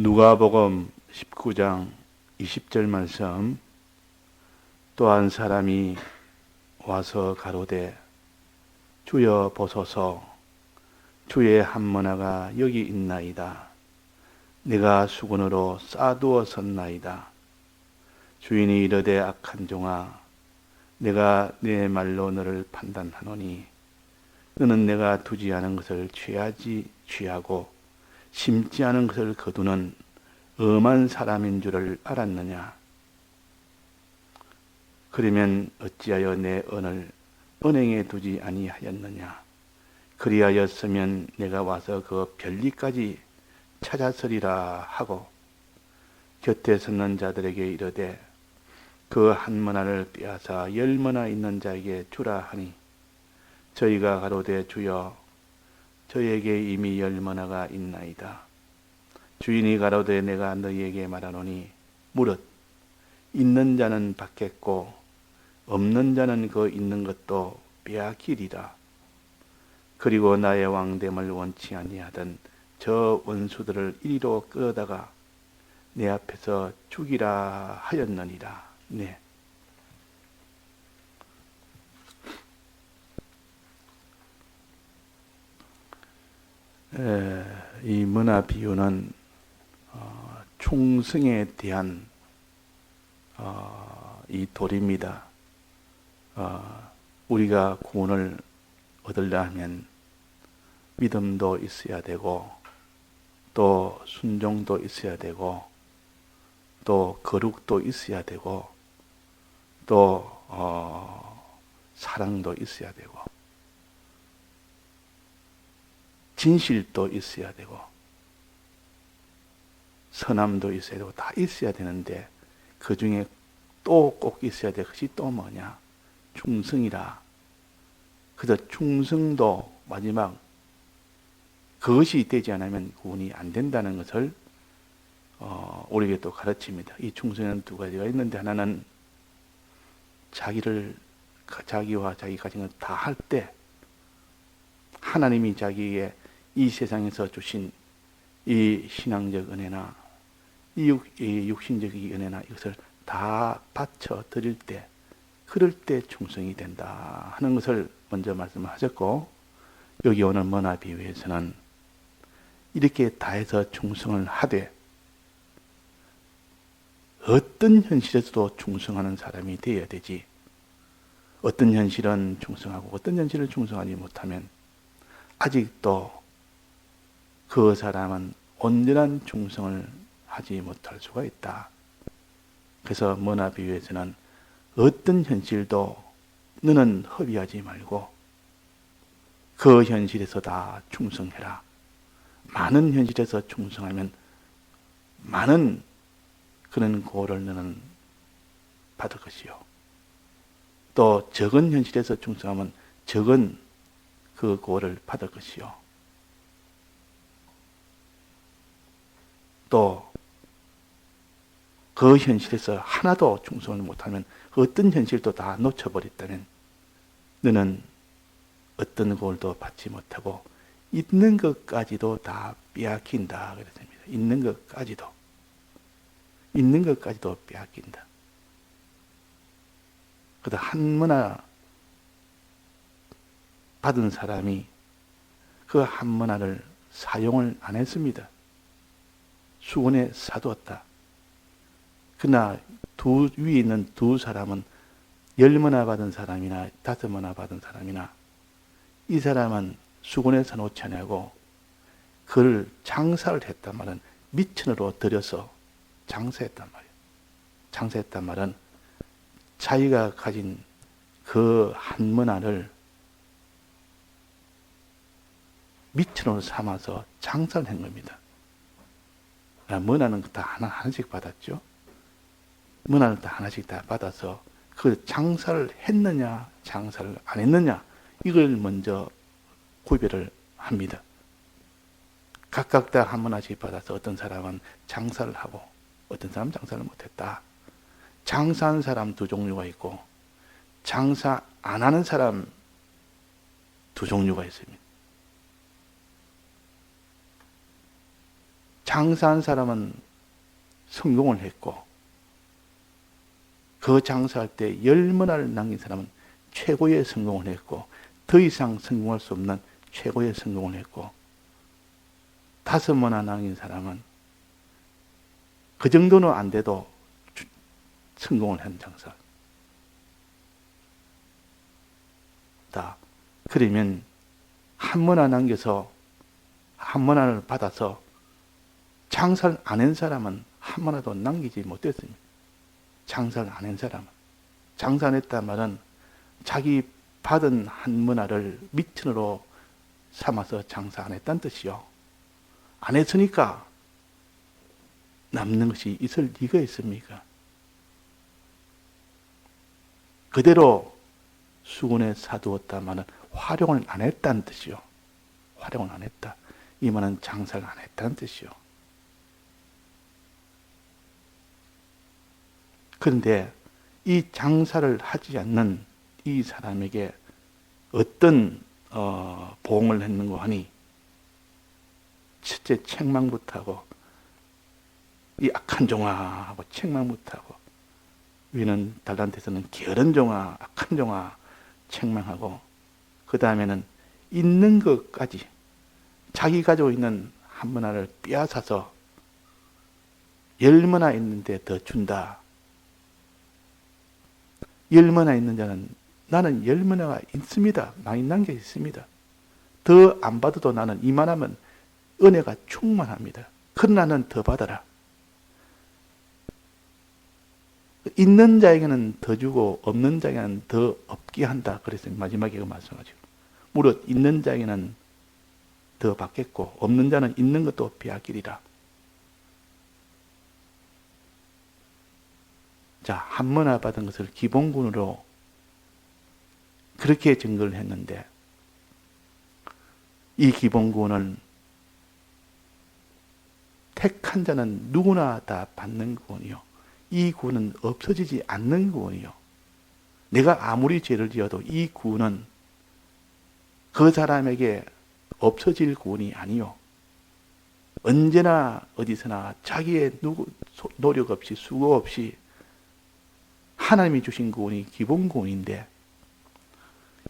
누가복음 19장 20절 말씀. 또 한 사람이 와서 가로되 주여 보소서, 주의 한문화가 여기 있나이다. 내가 수건으로 싸두었었나이다. 주인이 이르되 악한 종아, 내가 내 말로 너를 판단하노니 너는 내가 두지 않은 것을 취하고 심지 않은 것을 거두는 엄한 사람인 줄을 알았느냐? 그러면 어찌하여 내 언을 은행에 두지 아니하였느냐? 그리하였으면 내가 와서 그 별리까지 찾았으리라 하고 곁에 섰는 자들에게 이르되 그 한 머나를 빼앗아 10머나 있는 자에게 주라 하니 저희가 가로되 주여 저에게 이미 10머나가 있나이다. 주인이 가로되 내가 너희에게 말하노니 무릇 있는 자는 받겠고 없는 자는 그 있는 것도 빼앗기리라. 그리고 나의 왕됨을 원치 아니하던 저 원수들을 이리로 끌어다가 내 앞에서 죽이라 하였느니라. 네. 이 문화 비유는 충성에 대한 이 도리입니다. 우리가 구원을 얻으려면 믿음도 있어야 되고 또 순종도 있어야 되고 또 거룩도 있어야 되고 또 사랑도 있어야 되고 진실도 있어야 되고 선함도 있어야 되고 다 있어야 되는데 그 중에 또 꼭 있어야 될 것이 또 뭐냐? 충성이라. 그래서 충성도 마지막 그것이 되지 않으면 구원이 안 된다는 것을 우리에게 또 가르칩니다. 이 충성에는 두 가지가 있는데 하나는 자기와 자기 가정을 다 할 때 하나님이 자기에게 이 세상에서 주신 이 신앙적 은혜나 이 육신적 은혜나 이것을 다 바쳐 드릴 때 그럴 때 충성이 된다 하는 것을 먼저 말씀하셨고 여기 오늘 문화 비유에서는 이렇게 다해서 충성을 하되 어떤 현실에서도 충성하는 사람이 되어야 되지. 어떤 현실은 충성하고 어떤 현실을 충성하지 못하면 아직도 그 사람은 온전한 충성을 하지 못할 수가 있다. 그래서 문화 비유에서는 어떤 현실도 너는 허비하지 말고 그 현실에서 다 충성해라. 많은 현실에서 충성하면 많은 그런 고를 너는 받을 것이요. 또 적은 현실에서 충성하면 적은 그 고를 받을 것이요. 또 그 현실에서 하나도 충성을 못하면 어떤 현실도 다 놓쳐버렸다면 너는 어떤 고을도 받지 못하고 있는 것까지도 다 빼앗긴다 그랬습니다. 있는 것까지도 빼앗긴다. 그래서 한문화 받은 사람이 그 한문화를 사용을 안 했습니다. 수건에 사두었다. 그러나 위에 있는 두 사람은 10머나 받은 사람이나 5머나 받은 사람이나 이 사람은 수건에 사놓지 않고 그를 장사를 했단 말은 미천으로 들여서 장사했단 말이에요. 장사했단 말은 자기가 가진 그 한문화를 미천으로 삼아서 장사를 한 겁니다. 문화는 다 하나씩 받았죠. 문화는 다 하나씩 다 받아서 그 장사를 했느냐 장사를 안 했느냐 이걸 먼저 구별을 합니다. 각각 다 한 문화씩 받아서 어떤 사람은 장사를 하고 어떤 사람은 장사를 못했다. 장사하는 사람 두 종류가 있고 장사 안 하는 사람 두 종류가 있습니다. 장사한 사람은 성공을 했고, 그 장사할 때 10문화를 남긴 사람은 최고의 성공을 했고, 더 이상 성공할 수 없는 최고의 성공을 했고, 5문화 남긴 사람은 그 정도는 안 돼도 성공을 한 장사. 그러면 1문화 남겨서 1문화를 받아서 장사를 안 한 사람은 1문화도 남기지 못했습니다. 장사를 안 한 사람은. 장사 안 했단 말은 자기 받은 1문화를 미천으로 삼아서 장사 안 했다는 뜻이요. 안 했으니까 남는 것이 있을 리가 있습니까? 그대로 수군에 사두었다마는 활용을 안 했다는 뜻이요. 활용을 안 했다. 이 말은 장사를 안 했다는 뜻이요. 그런데 이 장사를 하지 않는 이 사람에게 어떤 보응을 했는고 하니, 첫째 책망부터 하고, 이 악한 종아하고 책망부터 하고, 위는 달란트에서는 게으른 종아, 악한 종아 책망하고, 그 다음에는 있는 것까지 자기 가지고 있는 1문화를 빼앗아서 10문화 있는데 더 준다. 10문화 있는 자는 나는 10문화가 있습니다. 많이 남겨 있습니다. 더 안 받아도 나는 이만하면 은혜가 충만합니다. 그러나 나는 더 받아라. 있는 자에게는 더 주고 없는 자에게는 더 없게 한다. 그래서 마지막에 그 말씀하죠. 무릇 있는 자에게는 더 받겠고 없는 자는 있는 것도 빼앗기리라. 자, 1문화 받은 것을 기본군으로 그렇게 증거를 했는데, 이 기본군은 택한 자는 누구나 다 받는 구원이요. 이 구원은 없어지지 않는 구원이요. 내가 아무리 죄를 지어도 이 구원은 그 사람에게 없어질 구원이 아니요. 언제나 어디서나 자기의 노력 없이 수고 없이 하나님이 주신 구원이 기본 구원인데,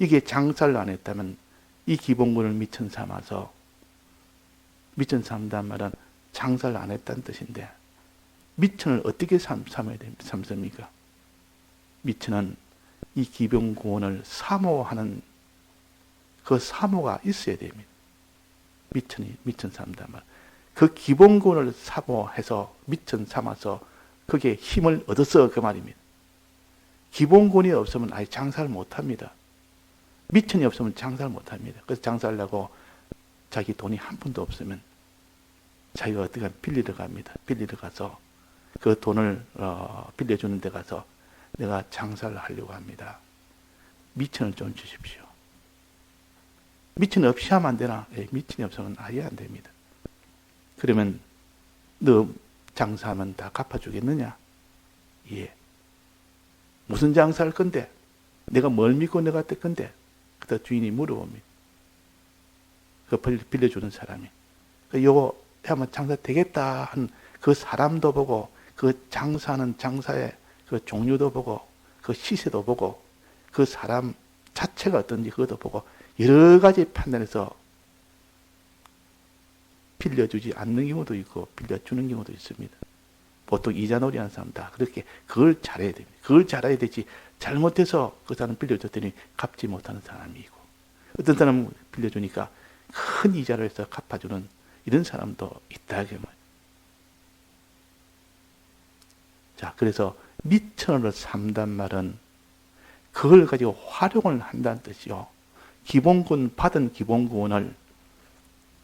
이게 장사를 안 했다면 이 기본 구원을 미천 삼아서, 미천 삼단 말은 장사를 안 했다는 뜻인데, 미천을 어떻게 삼습니까? 미천은 이 기본 구원을 사모하는 그 사모가 있어야 됩니다. 미천 삼단 말. 그 기본 구원을 사모해서 미천 삼아서 그게 힘을 얻어서 그 말입니다. 기본군이 없으면 아예 장사를 못합니다. 미천이 없으면 장사를 못합니다. 그래서 장사하려고 자기 돈이 한 푼도 없으면 자기가 어떻게 빌리러 갑니다. 빌리러 가서 그 돈을 빌려주는 데 가서 내가 장사를 하려고 합니다. 미천을 좀 주십시오. 미천 없이 하면 안 되나? 예, 미천이 없으면 아예 안 됩니다. 그러면 너 장사하면 다 갚아주겠느냐? 예. 무슨 장사할 건데? 내가 뭘 믿고 내가 뜰 건데? 그때 주인이 물어봅니다. 그 빌려주는 사람이. 요거 하면 장사 되겠다 한 그 사람도 보고, 그 장사하는 장사의 그 종류도 보고, 그 시세도 보고, 그 사람 자체가 어떤지 그것도 보고, 여러 가지 판단해서 빌려주지 않는 경우도 있고, 빌려주는 경우도 있습니다. 보통 이자놀이 하는 사람 다 그렇게 그걸 잘해야 됩니다. 그걸 잘해야 되지, 잘못해서 그 사람 빌려줬더니 갚지 못하는 사람이고, 어떤 사람은 빌려주니까 큰 이자를 해서 갚아주는 이런 사람도 있다. 자, 그래서 미천을 삼단 말은 그걸 가지고 활용을 한다는 뜻이요. 기본군, 받은 기본군을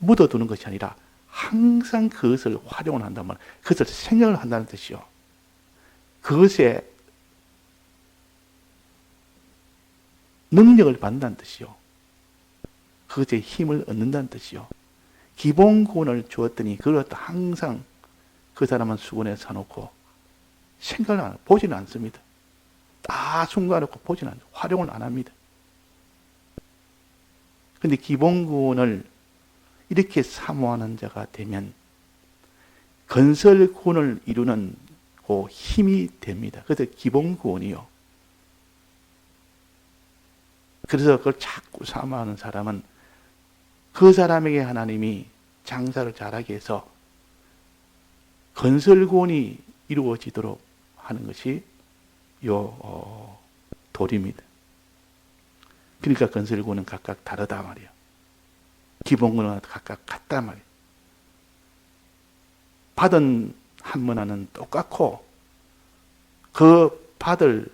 묻어두는 것이 아니라 항상 그것을 활용을 한다면, 그것을 생각을 한다는 뜻이요. 그것에 능력을 받는다는 뜻이요. 그것에 힘을 얻는다는 뜻이요. 기본 구원을 주었더니 그걸 항상 그 사람은 수건에 사놓고 생각을 안, 보지는 않습니다. 다 숨겨놓고 보지는 않죠. 활용을 안 합니다. 그런데 기본 구원을 이렇게 사모하는 자가 되면 건설구원을 이루는 그 힘이 됩니다. 그래서 기본구원이요. 그래서 그걸 자꾸 사모하는 사람은 그 사람에게 하나님이 장사를 잘하게 해서 건설구원이 이루어지도록 하는 것이 도리입니다. 그러니까 건설구원은 각각 다르다 말이에요. 기본구원은 각각 같다 말이에요. 받은 한 문화는 똑같고 그 받을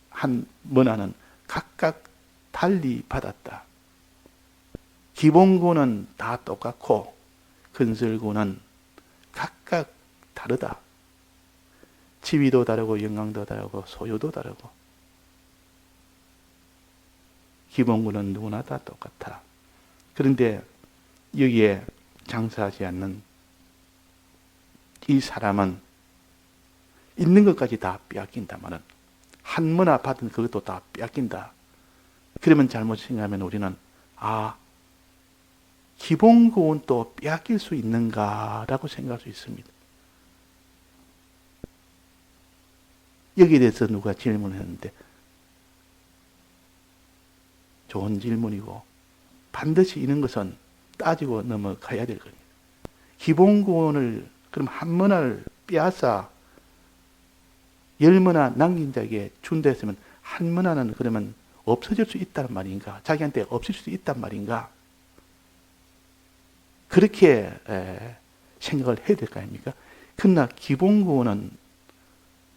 한 문화는 각각 달리 받았다. 기본구는 다 똑같고 건설구는 각각 다르다. 지위도 다르고 영광도 다르고 소유도 다르고 기본구는 누구나 다 똑같아. 그런데 여기에 장사하지 않는 이 사람은 있는 것까지 다 빼앗긴다마는 한 문화 받은 그것도 다 빼앗긴다. 그러면 잘못 생각하면 우리는 기본구원도 빼앗길 수 있는가라고 생각할 수 있습니다. 여기에 대해서 누가 질문을 했는데 좋은 질문이고 반드시 이런 것은 따지고 넘어가야 될 겁니다. 기본구원을 그럼 한 문화를 빼앗아 10문화 남긴 자에게 준다 했으면 한 문화는 그러면 없어질 수 있단 말인가? 자기한테 없을 수 있단 말인가? 그렇게 생각을 해야 될 거 아닙니까? 그러나 기본구원은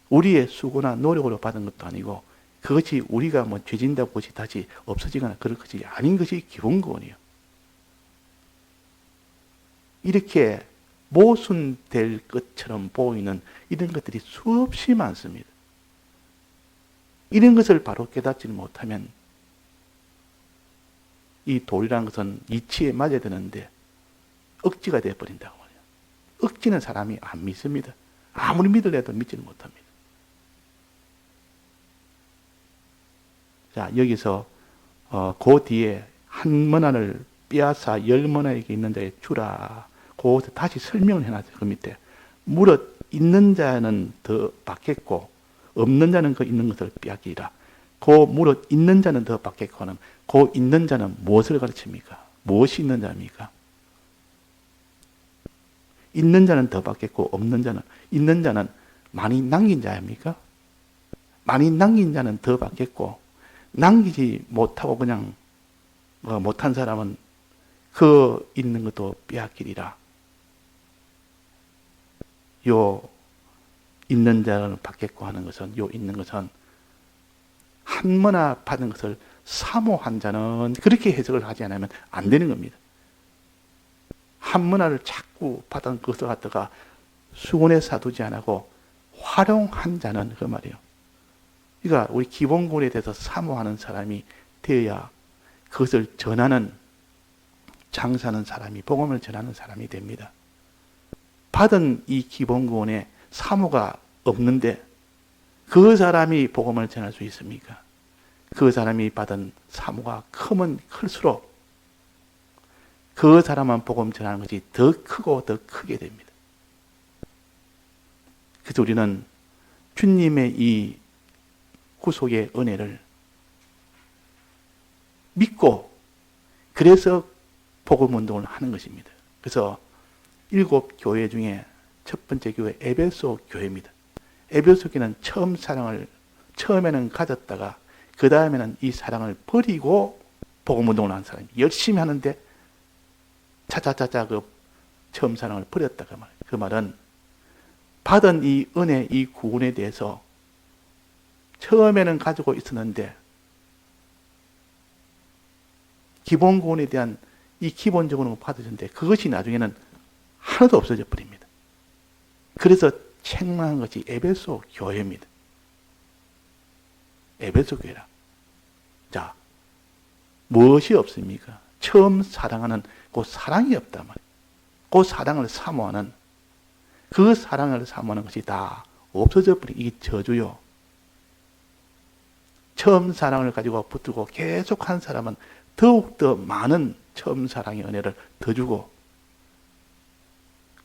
우리의 수고나 노력으로 받은 것도 아니고 그것이 우리가 뭐 죄진다고 그것이 다시 없어지거나 그럴 것이 아닌 것이 기본구원이에요. 이렇게 모순될 것처럼 보이는 이런 것들이 수없이 많습니다. 이런 것을 바로 깨닫지 못하면 이 도리라는 것은 이치에 맞아야 되는데 억지가 되어버린다고 말이에요. 억지는 사람이 안 믿습니다. 아무리 믿으려도 믿지는 못합니다. 자, 여기서 그 뒤에 한 문화를 빼앗아 10문화에게 있는 자에 주라. 그것을 다시 설명을 해놨어요. 그 밑에. 무릇 있는 자는 더 받겠고 없는 자는 그 있는 것을 빼앗기라. 그 무릇 있는 자는 더 받겠고는 그 있는 자는 무엇을 가르칩니까? 무엇이 있는 자입니까? 있는 자는 더 받겠고 없는 자는 있는 자는 많이 남긴 자입니까? 많이 남긴 자는 더 받겠고 남기지 못하고 그냥 못한 사람은 그 있는 것도 빼앗기리라. 요 있는 자를 받겠고 하는 것은 요 있는 것은 한 문화 받은 것을 사모한 자는 그렇게 해석을 하지 않으면 안 되는 겁니다. 한 문화를 자꾸 받은 것을 갖다가 수건에 사두지 않고 활용한 자는 그 말이에요. 그러니까 우리 기본구원에 대해서 사모하는 사람이 되어야 그것을 전하는 장사하는 사람이 복음을 전하는 사람이 됩니다. 받은 이 기본구원에 사모가 없는데 그 사람이 복음을 전할 수 있습니까? 그 사람이 받은 사모가 크면 클수록 그 사람만 복음 전하는 것이 더 크고 더 크게 됩니다. 그래서 우리는 주님의 이 구속의 은혜를 믿고 그래서 복음 운동을 하는 것입니다. 그래서 7 교회 중에 첫 번째 교회 에베소 교회입니다. 에베소 교회는 처음에는 가졌다가 그 다음에는 이 사랑을 버리고 복음 운동을 하는 사람이 열심히 하는데 차차차차 그 처음 사랑을 버렸다 그 말. 그 말은 받은 이 은혜, 이 구원에 대해서 처음에는 가지고 있었는데 기본 구원에 대한 이 기본적으로 받으셨는데 그것이 나중에는 하나도 없어져 버립니다. 그래서 책망한 것이 에베소 교회입니다. 에베소 교회라. 자, 무엇이 없습니까? 처음 사랑하는 그 사랑이 없단 말이에요. 그 사랑을 사모하는 그 사랑을 사모하는 것이 다 없어져 버린 이게 저주요. 처음 사랑을 가지고 붙들고 계속 한 사람은 더욱더 많은 처음 사랑의 은혜를 더 주고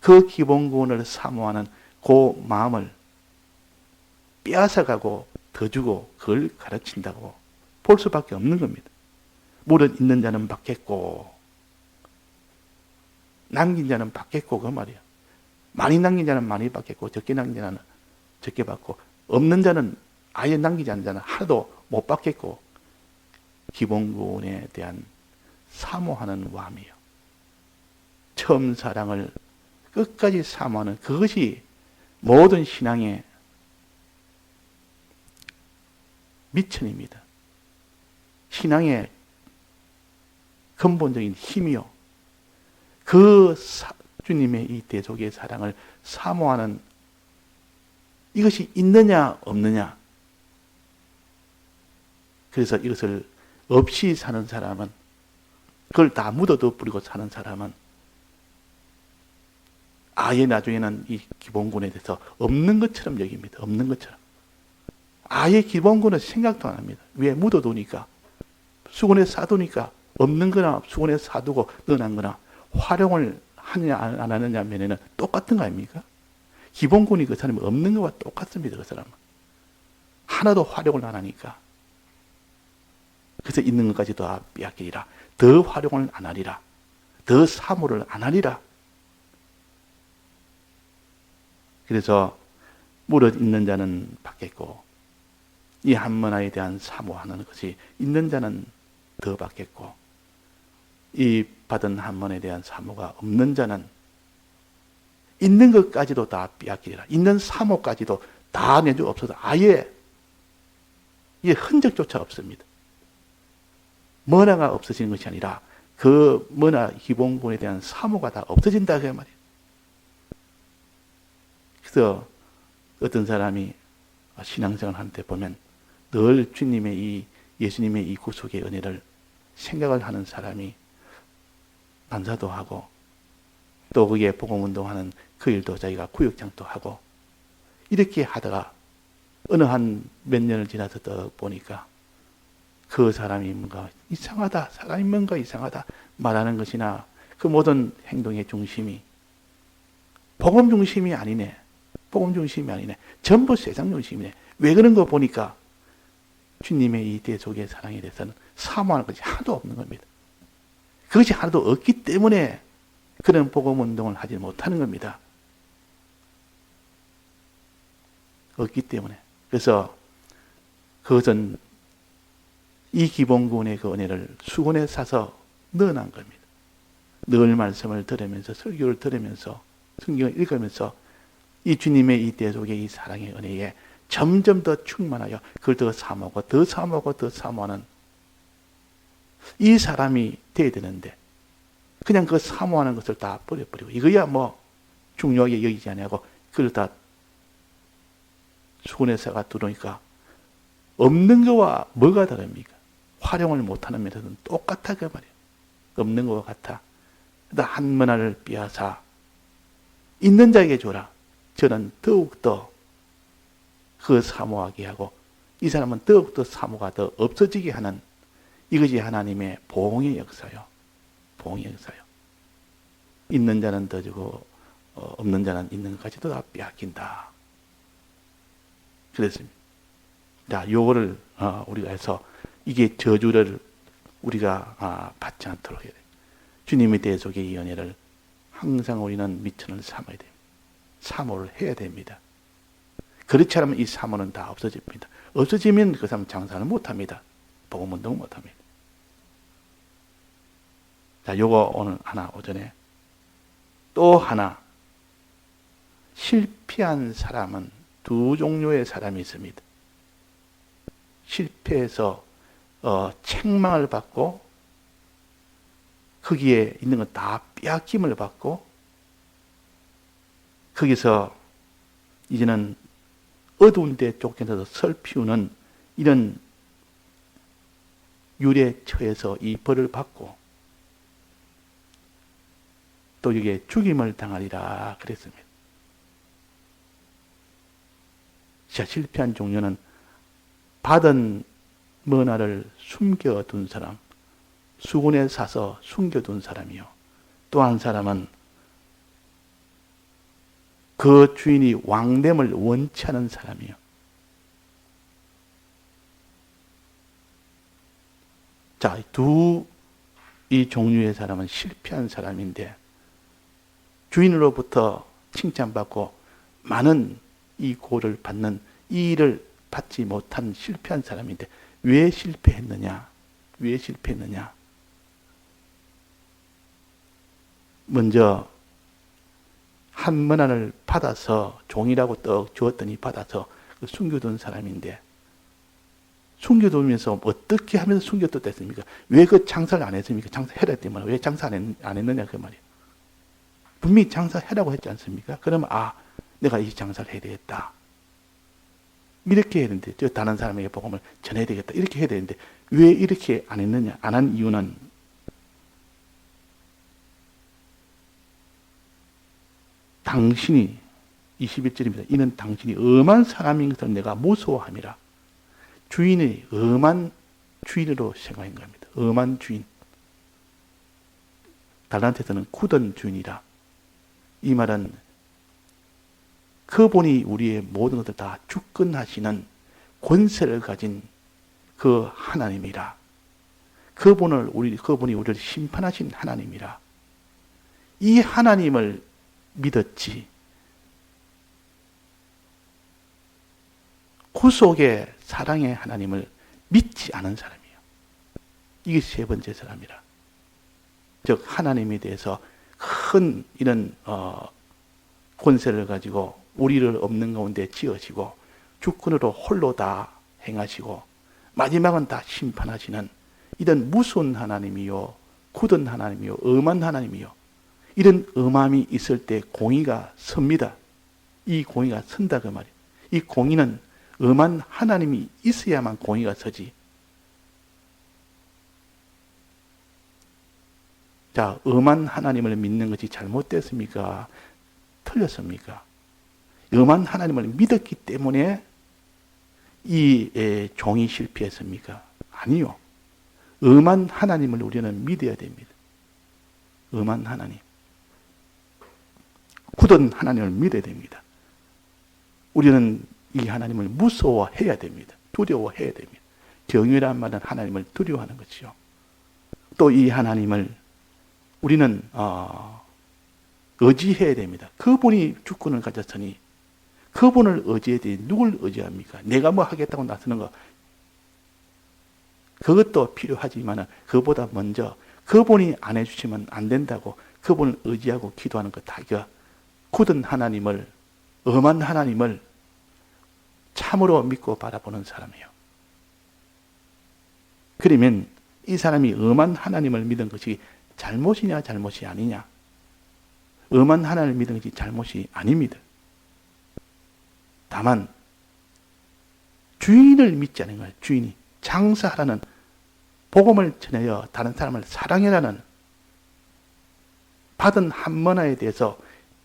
그 기본구원을 사모하는 그 마음을 빼앗아가고 더 주고 그걸 가르친다고 볼 수밖에 없는 겁니다. 물은 있는 자는 받겠고 남긴 자는 받겠고 그 말이야. 많이 남긴 자는 많이 받겠고 적게 남긴 자는 적게 받고 없는 자는 아예 남기지 않는 자는 하나도 못 받겠고 기본구원에 대한 사모하는 마음이요. 처음 사랑을 끝까지 사모하는 그것이 모든 신앙의 미천입니다. 신앙의 근본적인 힘이요. 그 주님의 이 대속의 사랑을 사모하는 이것이 있느냐 없느냐. 그래서 이것을 없이 사는 사람은 그걸 다 묻어도 뿌리고 사는 사람은 아예 나중에는 이 기본군에 대해서 없는 것처럼 여깁니다. 없는 것처럼. 아예 기본군은 생각도 안 합니다. 왜? 묻어두니까. 수건에 싸두니까 없는 거나 수건에 싸두고 넣어놓은 거나 활용을 하느냐 안 하느냐 면에는 똑같은 거 아닙니까? 기본군이 그 사람이 없는 거와 똑같습니다. 그 사람은. 하나도 활용을 안 하니까. 그래서 있는 것까지 더 빼앗기리라. 더 활용을 안 하리라. 더 사모를 안 하리라. 그래서 무릇 있는 자는 받겠고 이 한문화에 대한 사모하는 것이 있는 자는 더 받겠고 이 받은 한문에 대한 사모가 없는 자는 있는 것까지도 다 빼앗기리라. 있는 사모까지도 다 내주 없어서 아예 이 흔적조차 없습니다. 문화가 없어지는 것이 아니라 그 문화 기본군에 대한 사모가 다 없어진다 그 말이에요. 그래서 어떤 사람이 신앙생활 할 때 보면 늘 주님의 이 예수님의 이 구속의 은혜를 생각을 하는 사람이 반사도 하고 또 그게 복음운동하는 그 일도 자기가 구역장도 하고 이렇게 하다가 어느 한 몇 년을 지나서 또 보니까 그 사람이 뭔가 이상하다, 사람이 뭔가 이상하다 말하는 것이나 그 모든 행동의 중심이 복음 중심이 아니네. 복음 중심이 아니네. 전부 세상 중심이네. 왜 그런 거 보니까 주님의 이 대속의 사랑에 대해서는 사모하는 것이 하나도 없는 겁니다. 그것이 하나도 없기 때문에 그런 복음 운동을 하지 못하는 겁니다. 없기 때문에. 그래서 그것은 이 기본군의 그 은혜를 수건에 싸서 넣어놓은 겁니다. 늘 말씀을 들으면서 설교를 들으면서 성경을 읽으면서 이 주님의 이 대속의 이 사랑의 은혜에 점점 더 충만하여 그걸 더 사모하고 더 사모하고 더 사모하는 이 사람이 돼야 되는데 그냥 그 사모하는 것을 다 버려버리고 이거야 뭐 중요하게 여기지 아니하고 그걸 다 수건에 싸가 두르니까 없는 거와 뭐가 다릅니까? 활용을 못하는 면에서는 똑같아 그 말이에요. 없는 것과 같아. 그러다 한 문화를 빼앗아 있는 자에게 줘라. 저는 더욱더 그 사모하게 하고 이 사람은 더욱더 사모가 더 없어지게 하는 이것이 하나님의 보응의 역사요. 보응의 역사요. 있는 자는 더 주고 없는 자는 있는 것까지도 다 빼앗긴다. 그랬습니다. 자, 요거를 우리가 해서 이게 저주를 우리가 받지 않도록 해야 돼요. 주님의 대속의 이 은혜를 항상 우리는 미천을 삼아야 됩니다. 사모를 해야 됩니다. 그렇지 않으면 이 사모는 다 없어집니다. 없어지면 그 사람 장사는 못합니다. 복음운동 못합니다. 자, 요거 오늘 하나 오전에 또 하나 실패한 사람은 두 종류의 사람이 있습니다. 실패해서 책망을 받고 거기에 있는 건 다 빼앗김을 받고 거기서 이제는 어두운 데 쫓겨나서 설피우는 이런 유래 처해서 이 벌을 받고 또 이게 죽임을 당하리라 그랬습니다. 자, 실패한 종류는 받은 문화를 숨겨둔 사람, 수건에 싸서 숨겨둔 사람이요. 또 한 사람은 그 주인이 왕됨을 원치 않은 사람이요. 자, 이 종류의 사람은 실패한 사람인데 주인으로부터 칭찬받고 많은 이 고를 받는 이 일을 받지 못한 실패한 사람인데 왜 실패했느냐? 왜 실패했느냐? 먼저 한 문안을 받아서 종이라고 떡 주었더니 받아서 숨겨둔 사람인데 숨겨두면서 어떻게 하면서 숨겨뒀겠습니까? 왜 그 장사를 안 했습니까? 장사해라 때문에 왜 장사 안 했느냐 그 말이에요. 분명히 장사해라고 했지 않습니까? 그러면 내가 이 장사를 해야 되겠다. 이렇게 해야 되는데 다른 사람에게 복음을 전해야 되겠다. 이렇게 해야 되는데 왜 이렇게 안 했느냐? 안 한 이유는 당신이 21절입니다. 이는 당신이 엄한 사람인 것을 내가 무서워함이라. 주인이 엄한 주인으로 생각한 겁니다. 엄한 주인. 달란트에서는 굳은 주인이라. 이 말은 그분이 우리의 모든 것을 다 주권하시는 권세를 가진 그 하나님이라. 그분이 우리를 심판하신 하나님이라. 이 하나님을 믿었지. 구속의 사랑의 하나님을 믿지 않은 사람이에요. 이게 세 번째 사람이라. 즉 하나님에 대해서 큰 이런 권세를 가지고 우리를 없는 가운데 지으시고 주권으로 홀로 다 행하시고 마지막은 다 심판하시는 이런 무서운 하나님이요, 굳은 하나님이요, 엄한 하나님이요. 이런 엄함이 있을 때 공의가 섭니다. 이 공의가 선다 그 말이에요. 이 공의는 엄한 하나님이 있어야만 공의가 서지. 자, 엄한 하나님을 믿는 것이 잘못됐습니까? 틀렸습니까? 엄한 하나님을 믿었기 때문에 이 종이 실패했습니까? 아니요. 엄한 하나님을 우리는 믿어야 됩니다. 엄한 하나님. 굳은 하나님을 믿어야 됩니다. 우리는 이 하나님을 무서워해야 됩니다. 두려워해야 됩니다. 경외란 말은 하나님을 두려워하는 것이요. 또 이 하나님을 우리는 의지해야 됩니다. 그분이 주권을 가졌으니 그분을 의지해야 돼. 누굴 의지합니까? 내가 뭐 하겠다고 나서는 거 그것도 필요하지만 그보다 먼저 그분이 안 해주시면 안 된다고 그분을 의지하고 기도하는 것 다 이거 굳은 하나님을 엄한 하나님을 참으로 믿고 바라보는 사람이에요. 그러면 이 사람이 엄한 하나님을 믿은 것이 잘못이냐 잘못이 아니냐? 엄한 하나님을 믿은 것이 잘못이 아닙니다. 다만 주인을 믿지 않은 거예요. 주인이 장사하라는 복음을 전하여 다른 사람을 사랑해라는 받은 한문화에 대해서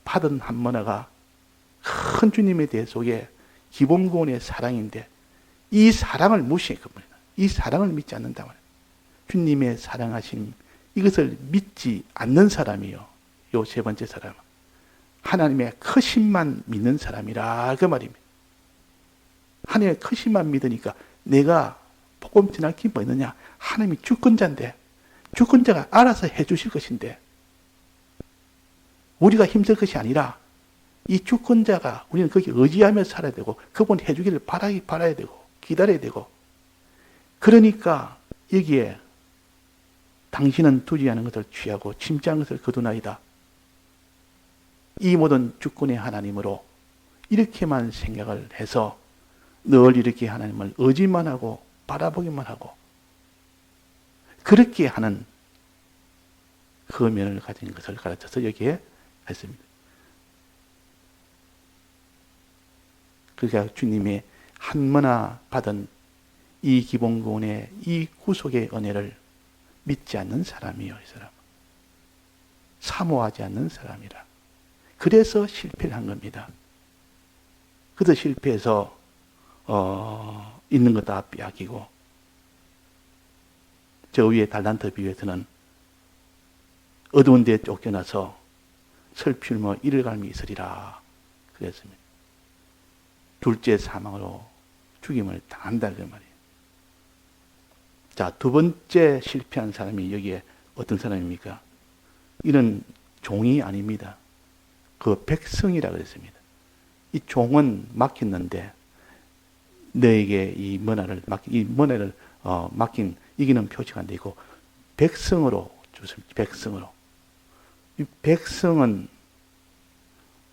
받은 한문화가 큰 주님에 대해 속에 기본구원의 사랑인데 이 사랑을 무시했거든요. 이 사랑을 믿지 않는다 말이에요. 주님의 사랑하심 이것을 믿지 않는 사람이요. 요 세 번째 사람은 하나님의 크심만 믿는 사람이라 그 말입니다. 하나님의 크심만 믿으니까 내가 복음 전할 게 뭐 있느냐? 하나님이 주권자인데 주권자가 알아서 해주실 것인데 우리가 힘쓸 것이 아니라 이 주권자가 우리는 거기 의지하며 살아야 되고 그분 해주기를 바라야 되고 기다려야 되고 그러니까 여기에 당신은 두지 않은 것을 취하고 침체한 것을 거두나이다. 이 모든 주권의 하나님으로 이렇게만 생각을 해서 늘 이렇게 하나님을 의지만 하고 바라보기만 하고 그렇게 하는 그 면을 가진 것을 가르쳐서 여기에 했습니다. 그러니까 주님의 한문화 받은 이 기본구원의 이 구속의 은혜를 믿지 않는 사람이요. 이 사람. 사모하지 않는 사람이라. 그래서 실패를 한 겁니다. 그래서 실패해서 있는 거 다 빼앗기고 저 위에 달란트 비유에서는 어두운 데 쫓겨나서 슬피 울며 이를 갈미 있으리라 그랬습니다. 둘째 사망으로 죽임을 당한다 그 말이에요. 자, 두 번째 실패한 사람이 여기에 어떤 사람입니까? 이런 종이 아닙니다. 그 백성이라 그랬습니다. 이 종은 맡겼는데 너에게 이 머나를 맡긴 이기는 표시가 안 되고 백성으로 주습니다. 백성으로. 이 백성은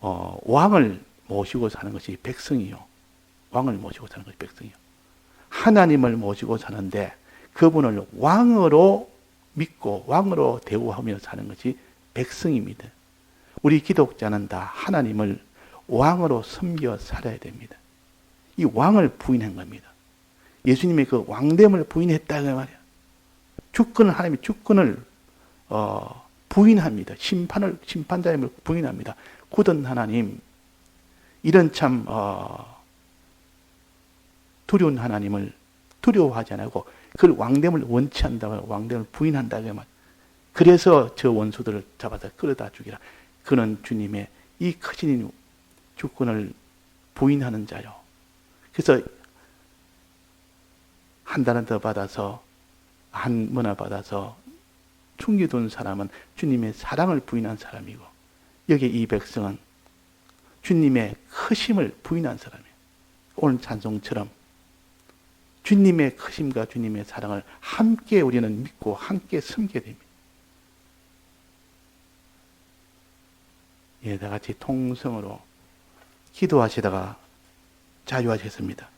왕을 모시고 사는 것이 백성이요. 왕을 모시고 사는 것이 백성이요. 하나님을 모시고 사는데 그분을 왕으로 믿고 왕으로 대우하며 사는 것이 백성입니다. 우리 기독자는 다 하나님을 왕으로 섬겨 살아야 됩니다. 이 왕을 부인한 겁니다. 예수님이 그 왕됨을 부인했다 그 말이야. 하나님의 주권을 부인합니다. 심판자임을 부인합니다. 굳은 하나님, 이런 참 두려운 하나님을 두려워하지 않고 그 왕됨을 원치 않다고 왕됨을 부인한다 그 말. 그래서 저 원수들을 잡아서 끌어다 죽이라. 그는 주님의 이 크신 주권을 부인하는 자요. 그래서 한 달은 더 받아서 한 문화 받아서 충기둔 사람은 주님의 사랑을 부인한 사람이고, 여기 이 백성은 주님의 크심을 부인한 사람이에요. 오늘 찬송처럼 주님의 크심과 주님의 사랑을 함께 우리는 믿고 함께 섬기게 됩니다. 예, 다 같이 통성으로 기도하시다가 자유하셨습니다.